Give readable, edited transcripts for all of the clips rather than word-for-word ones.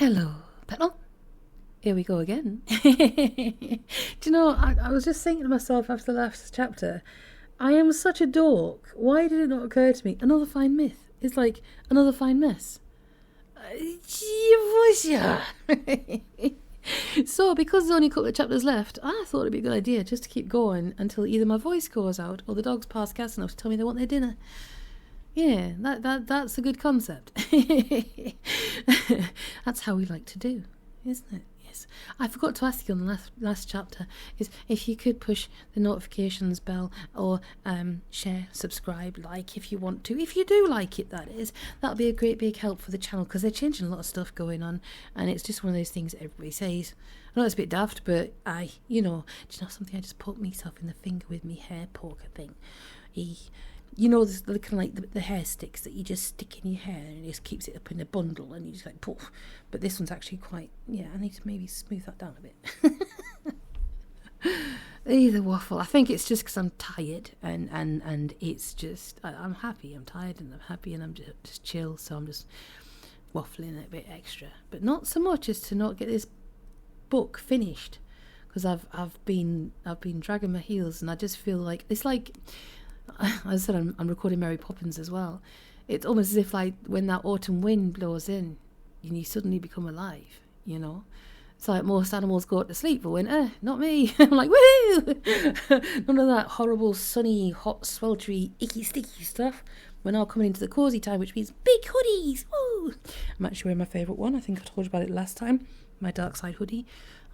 Hello, Petal. Here we go again. Do you know, I was just thinking to myself after the last chapter, I am such a dork. Why did it not occur to me? Another fine myth. It's like another fine mess. So, because there's only a couple of chapters left, I thought it'd be a good idea just to keep going until either my voice goes out or the dogs pass gas enough to tell me they want their dinner. Yeah, that's a good concept. That's how we like to do, isn't it? Yes. I forgot to ask you on the last chapter is if you could push the notifications bell or share, subscribe, like if you want to. If you do like it, that is. That'll be a great big help for the channel because they're changing a lot of stuff going on and it's just one of those things that everybody says. I know it's a bit daft, but do you know something? I just poked myself in the finger with me hair poker thing. You know, the kind of like the hair sticks that you just stick in your hair and it just keeps it up in a bundle and you just like poof. But this one's actually quite, I need to maybe smooth that down a bit. Either waffle. I think it's just because I'm tired and it's just, I'm happy. I'm tired and I'm happy and I'm just chill. So I'm just waffling a bit extra. But not so much as to not get this book finished. Because I've been dragging my heels and I just feel like, it's like, as I said, I'm recording Mary Poppins as well. It's almost as if like when that autumn wind blows in and you suddenly become alive, you know. It's like most animals go to sleep for winter, not me. I'm like, woohoo! None of that horrible, sunny, hot, sweltery, icky, sticky stuff. We're now coming into the cosy time, which means big hoodies. Woo! I'm actually wearing my favourite one. I think I told you about it last time. My dark side hoodie.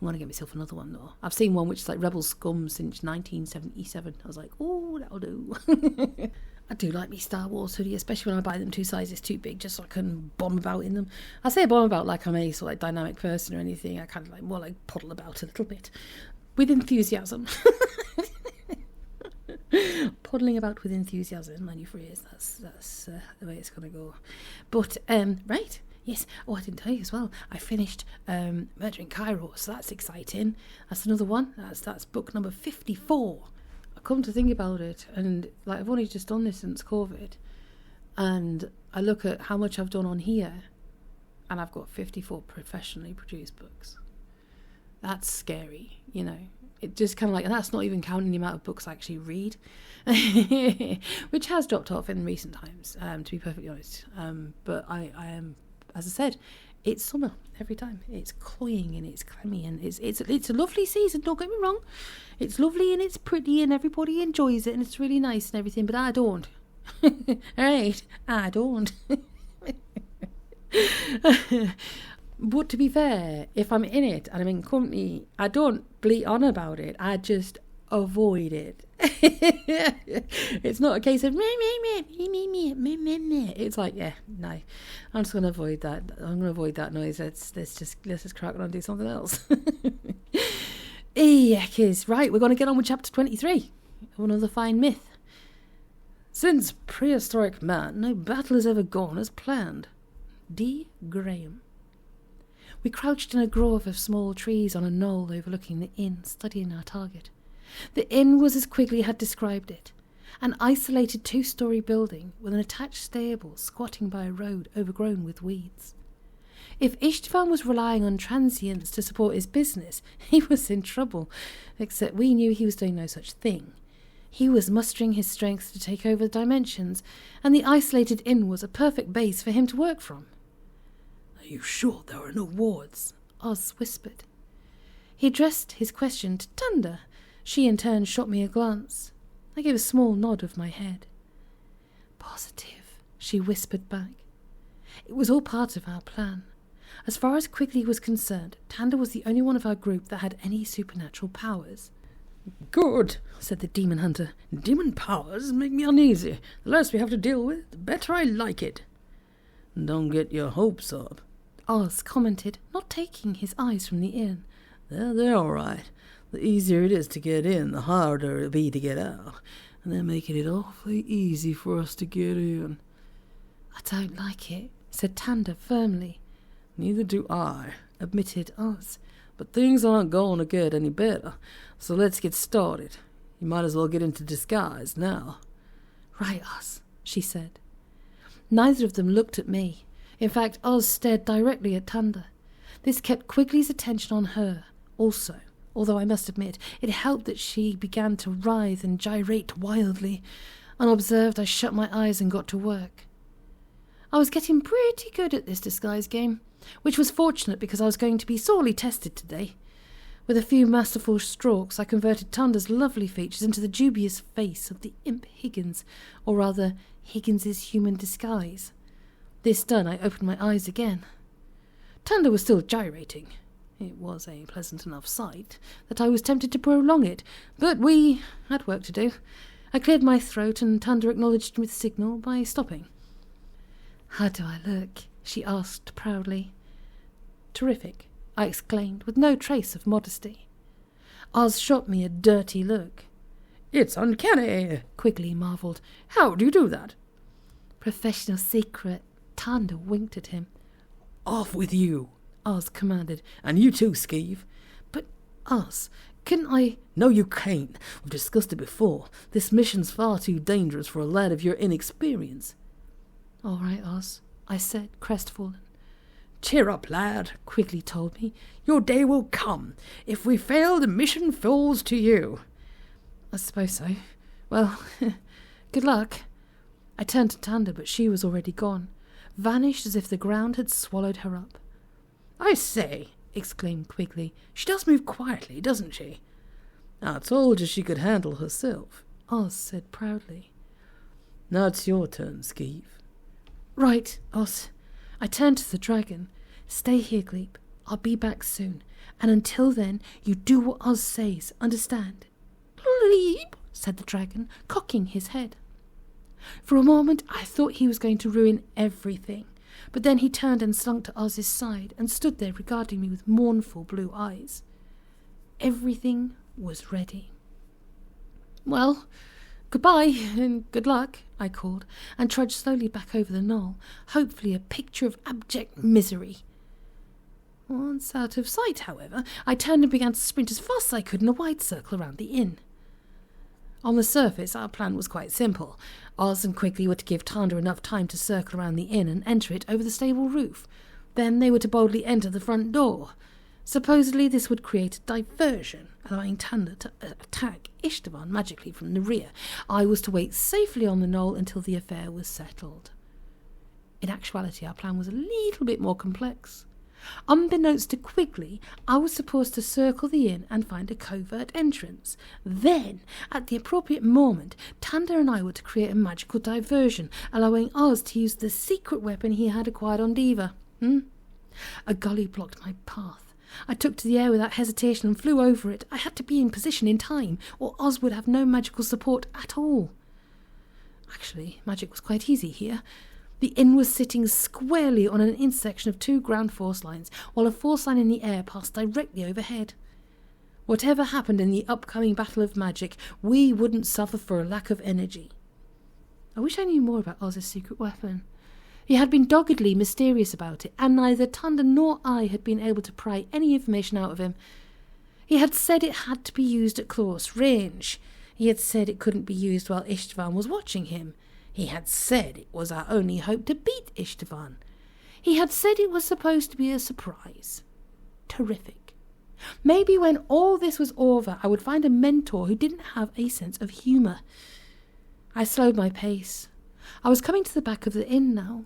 I'm going to get myself another one though. I've seen one which is like Rebel Scum since 1977. I was like, oh, that'll do. I do like me Star Wars hoodie, especially when I buy them 2 sizes too big, just so I can bomb about in them. I say bomb about like I'm any sort of like dynamic person or anything. I kind of like more like puddle about a little bit with enthusiasm. Puddling about with enthusiasm, my new phrase. That's the way it's going to go. But right. Yes. Oh, I didn't tell you as well. I finished Murder in Cairo, so that's exciting. That's another one. That's book number 54. I come to think about it, and like I've only just done this since COVID, and I look at how much I've done on here, and I've got 54 professionally produced books. That's scary, you know. It just kind of like, and that's not even counting the amount of books I actually read, which has dropped off in recent times, to be perfectly honest. But I am. As I said, it's summer every time. It's cloying and it's clammy and it's a lovely season, don't get me wrong. It's lovely and it's pretty and everybody enjoys it and it's really nice and everything, but I don't. Alright, I don't. But to be fair, if I'm in it and I'm in company, I don't bleat on about it. I just avoid it. It's not a case of me. It's like, yeah, no, I'm just going to avoid that. I'm going to avoid that noise. Let's just crack on and do something else. Yes, right, we're going to get on with chapter 23 of another fine myth. Since prehistoric man, no battle has ever gone as planned. D. Graham. We crouched in a grove of small trees on a knoll overlooking the inn, studying our target. The inn was as Quigley had described it, an isolated 2-story building with an attached stable squatting by a road overgrown with weeds. If Istvan was relying on transients to support his business, he was in trouble, except we knew he was doing no such thing. He was mustering his strength to take over the dimensions, and the isolated inn was a perfect base for him to work from. "Are you sure there are no wards?" Aahz whispered. He addressed his question to Tanda. She in turn shot me a glance. I gave a small nod of my head. "Positive," she whispered back. It was all part of our plan. As far as Quigley was concerned, Tanda was the only one of our group that had any supernatural powers. "Good," said the demon hunter. "Demon powers make me uneasy. The less we have to deal with, the better I like it." "Don't get your hopes up," Aahz commented, not taking his eyes from the inn. They're all right. The easier it is to get in, the harder it'll be to get out. And they're making it awfully easy for us to get in." "I don't like it," said Tanda firmly. "Neither do I," admitted Aahz. "But things aren't going to get any better, so let's get started. You might as well get into disguise now." "Right, Aahz," she said. Neither of them looked at me. In fact, Aahz stared directly at Tanda. This kept Quigley's attention on her also, although I must admit it helped that she began to writhe and gyrate wildly. Unobserved, I shut my eyes and got to work. I was getting pretty good at this disguise game, which was fortunate because I was going to be sorely tested today. With a few masterful strokes, I converted Tunder's lovely features into the dubious face of the imp Higgins, or rather, Higgins's human disguise. This done, I opened my eyes again. Tunder was still gyrating. It was a pleasant enough sight that I was tempted to prolong it, but we had work to do. I cleared my throat, and Tunder acknowledged me with signal by stopping. "How do I look?" she asked proudly. "Terrific," I exclaimed, with no trace of modesty. Aahz shot me a dirty look. "It's uncanny," Quigley marvelled. "How do you do that?" "Professional secret." Tunder winked at him. "Off with you," Aahz commanded. "And you too, Skeeve." "But, Aahz, couldn't I—" "No, you can't. We've discussed it before. This mission's far too dangerous for a lad of your inexperience." "All right, Aahz," I said, crestfallen. "Cheer up, lad," Quigley told me. "Your day will come. If we fail, the mission falls to you." "I suppose so. Well, good luck." I turned to Tunder, but she was already gone, vanished as if the ground had swallowed her up. "I say," exclaimed Quigley, "she does move quietly, doesn't she?" "I told you she could handle herself," Aahz said proudly. "Now it's your turn, Skeeve." "Right, Aahz." I turned to the dragon. "Stay here, Gleep. I'll be back soon. And until then, you do what Aahz says, understand?" "Gleep," said the dragon, cocking his head. For a moment, I thought he was going to ruin everything. But then he turned and slunk to Aahz's side and stood there regarding me with mournful blue eyes. Everything was ready. "Well, goodbye and good luck," I called, and trudged slowly back over the knoll, hopefully a picture of abject misery. Once out of sight, however, I turned and began to sprint as fast as I could in a wide circle around the inn. On the surface, our plan was quite simple. Aahz and Quigley were to give Tunder enough time to circle around the inn and enter it over the stable roof. Then they were to boldly enter the front door. Supposedly this would create a diversion, allowing Tunder to attack Ishtavan magically from the rear. I was to wait safely on the knoll until the affair was settled. In actuality, our plan was a little bit more complex. Unbeknownst to Quigley, I was supposed to circle the inn and find a covert entrance. Then, at the appropriate moment, Tunder and I were to create a magical diversion, allowing Aahz to use the secret weapon he had acquired on Diva. A gully blocked my path. I took to the air without hesitation and flew over it. I had to be in position in time, or Aahz would have no magical support at all. Actually, magic was quite easy here. The inn was sitting squarely on an intersection of two ground force lines, while a force line in the air passed directly overhead. Whatever happened in the upcoming battle of magic, we wouldn't suffer for a lack of energy. I wish I knew more about Aahz's secret weapon. He had been doggedly mysterious about it, and neither Tunder nor I had been able to pry any information out of him. He had said it had to be used at close range. He had said it couldn't be used while Ishtavan was watching him. He had said it was our only hope to beat Ishtavan. He had said it was supposed to be a surprise. Terrific. Maybe when all this was over, I would find a mentor who didn't have a sense of humour. I slowed my pace. I was coming to the back of the inn now.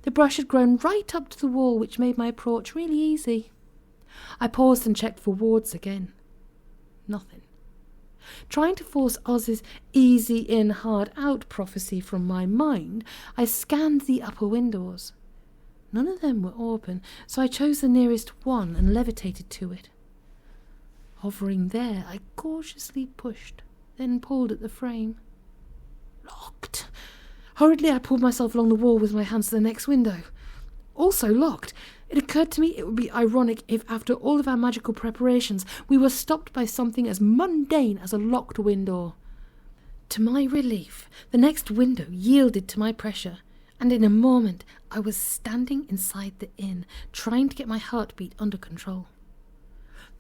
The brush had grown right up to the wall, which made my approach really easy. I paused and checked for wards again. Nothing. Trying to force Aahz's easy in, hard out prophecy from my mind, I scanned the upper windows. None of them were open, so I chose the nearest one and levitated to it. Hovering there, I cautiously pushed, then pulled at the frame. Locked. Hurriedly, I pulled myself along the wall with my hands to the next window. Also locked. It occurred to me it would be ironic if, after all of our magical preparations, we were stopped by something as mundane as a locked window. To my relief, the next window yielded to my pressure, and in a moment I was standing inside the inn, trying to get my heartbeat under control.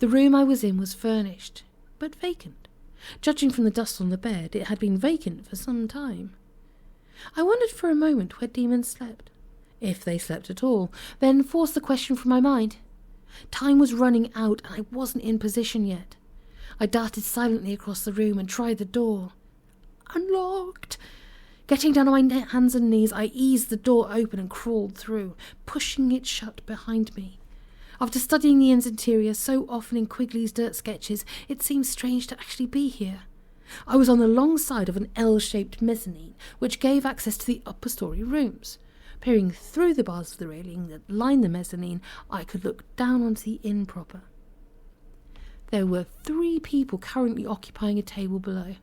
The room I was in was furnished, but vacant. Judging from the dust on the bed, it had been vacant for some time. I wondered for a moment where demons slept. If they slept at all, then forced the question from my mind. Time was running out and I wasn't in position yet. I darted silently across the room and tried the door. Unlocked! Getting down on my hands and knees, I eased the door open and crawled through, pushing it shut behind me. After studying the inn's interior so often in Quigley's dirt sketches, it seemed strange to actually be here. I was on the long side of an L-shaped mezzanine, which gave access to the upper story rooms. Peering through the bars of the railing that lined the mezzanine, I could look down onto the inn proper. There were 3 people currently occupying a table below.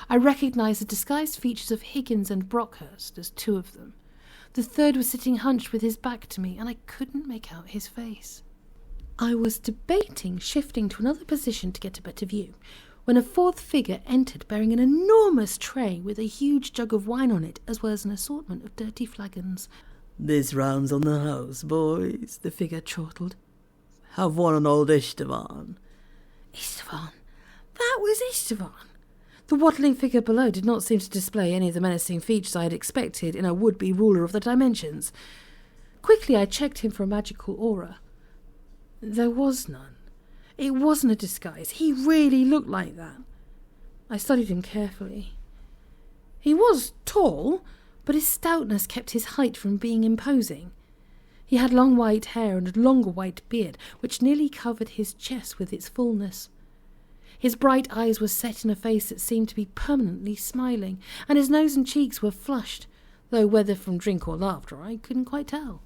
I recognised the disguised features of Higgins and Brockhurst as 2 of them. The third was sitting hunched with his back to me, and I couldn't make out his face. I was debating shifting to another position to get a better view, when a 4th figure entered bearing an enormous tray with a huge jug of wine on it, as well as an assortment of dirty flagons. "This round's on the house, boys," the figure chortled. "Have one on old Istvan." Istvan? That was Istvan! The waddling figure below did not seem to display any of the menacing features I had expected in a would-be ruler of the dimensions. Quickly I checked him for a magical aura. There was none. It wasn't a disguise. He really looked like that. I studied him carefully. He was tall, but his stoutness kept his height from being imposing. He had long white hair and a longer white beard, which nearly covered his chest with its fullness. His bright eyes were set in a face that seemed to be permanently smiling, and his nose and cheeks were flushed, though whether from drink or laughter I couldn't quite tell.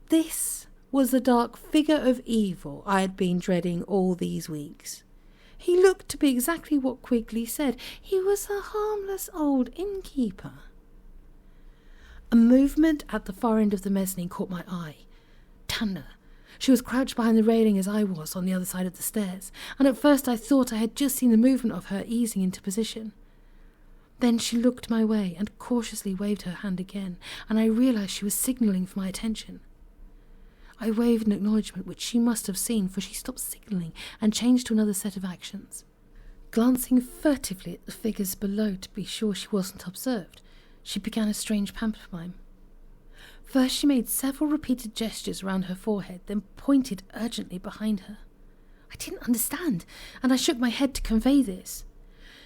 This was the dark figure of evil I had been dreading all these weeks. He looked to be exactly what Quigley said. He was a harmless old innkeeper. A movement at the far end of the mezzanine caught my eye. Tanda. She was crouched behind the railing as I was on the other side of the stairs, and at first I thought I had just seen the movement of her easing into position. Then she looked my way and cautiously waved her hand again, and I realised she was signalling for my attention. I waved an acknowledgement which she must have seen, for she stopped signalling and changed to another set of actions. Glancing furtively at the figures below to be sure she wasn't observed, she began a strange pantomime. First she made several repeated gestures around her forehead, then pointed urgently behind her. I didn't understand, and I shook my head to convey this.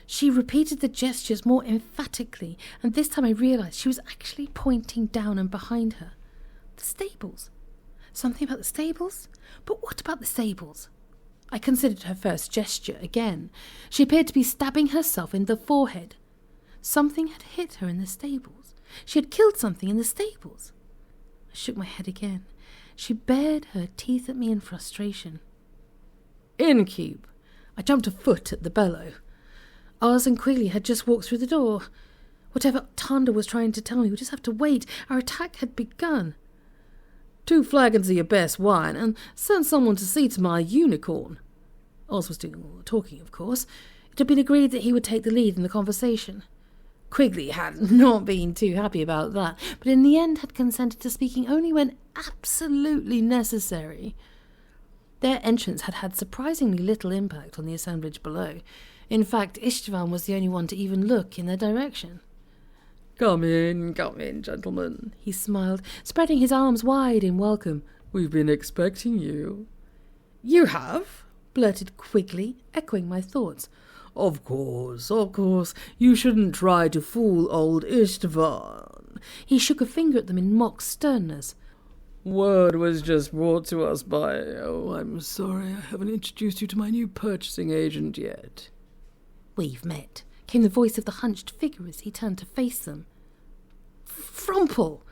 She repeated the gestures more emphatically, and this time I realised she was actually pointing down and behind her. The stables. Something about the stables? But what about the stables? I considered her first gesture again. She appeared to be stabbing herself in the forehead. Something had hit her in the stables. She had killed something in the stables. I shook my head again. She bared her teeth at me in frustration. Innkeep! I jumped a foot at the bellow. Aahz and Quigley had just walked through the door. Whatever Tanda was trying to tell me would just have to wait. Our attack had begun. 2 flagons of your best wine, and send someone to see to my unicorn. Aahz was doing all the talking, of course. It had been agreed that he would take the lead in the conversation. Quigley had not been too happy about that, but in the end had consented to speaking only when absolutely necessary. Their entrance had had surprisingly little impact on the assemblage below. In fact, Istvan was the only one to even look in their direction. Come in, gentlemen," he smiled, spreading his arms wide in welcome. "We've been expecting you." "You have?" blurted Quigley, echoing my thoughts. Of course. You shouldn't try to fool old Istvan." He shook a finger at them in mock sternness. "Word was just brought to us by... I'm sorry I haven't introduced you to my new purchasing agent yet." "We've met," came the voice of the hunched figure as he turned to face them. Frumple!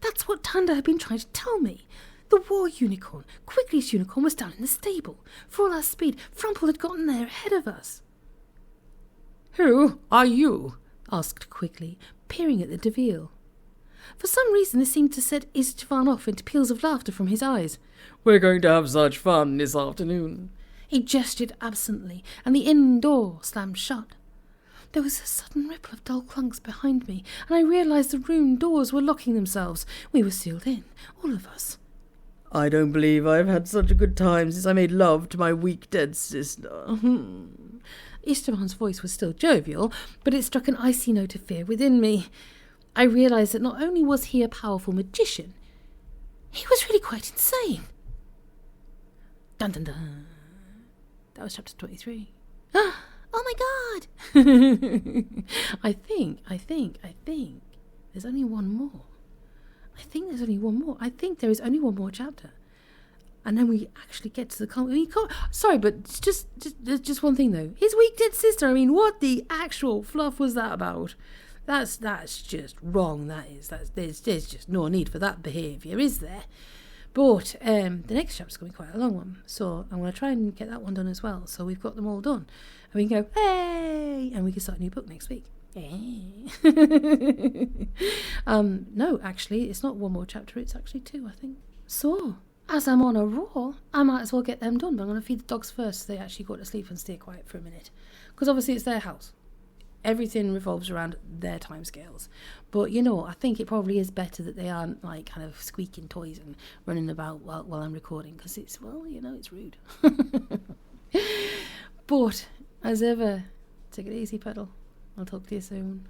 That's what Tanda had been trying to tell me. The war unicorn, Quigley's unicorn, was down in the stable. For all our speed, Frumple had gotten there ahead of us. "Who are you?" asked Quigley, peering at the Deville. For some reason this seemed to set Istvan off into peals of laughter from his eyes. "We're going to have such fun this afternoon." He gestured absently, and the inn door slammed shut. There was a sudden ripple of dull clunks behind me, and I realised the room doors were locking themselves. We were sealed in, all of us. "I don't believe I've had such a good time since I made love to my weak dead sister." Istvan's voice was still jovial, but it struck an icy note of fear within me. I realised that not only was he a powerful magician, he was really quite insane. Dun dun dun. That was chapter 23. Oh my god! I think there's only one more. I think there is only one more chapter. And then we actually get to the sorry, but just one thing though. His weak dead sister. I mean, what the actual fluff was that about? That's just wrong. There's just no need for that behaviour, is there? But the next chapter's going to be quite a long one, so I'm going to try and get that one done as well. So we've got them all done, and we can go hey, and we can start a new book next week. No, actually, it's not one more chapter. It's actually 2, I think. So, as I'm on a roll, I might as well get them done. But I'm going to feed the dogs first so they actually go to sleep and stay quiet for a minute. Because obviously it's their house. Everything revolves around their timescales. But, you know, I think it probably is better that they aren't, like, kind of squeaking toys and running about while I'm recording. Because it's, well, you know, it's rude. But, as ever, take it easy, Pedal. I'll talk to you soon.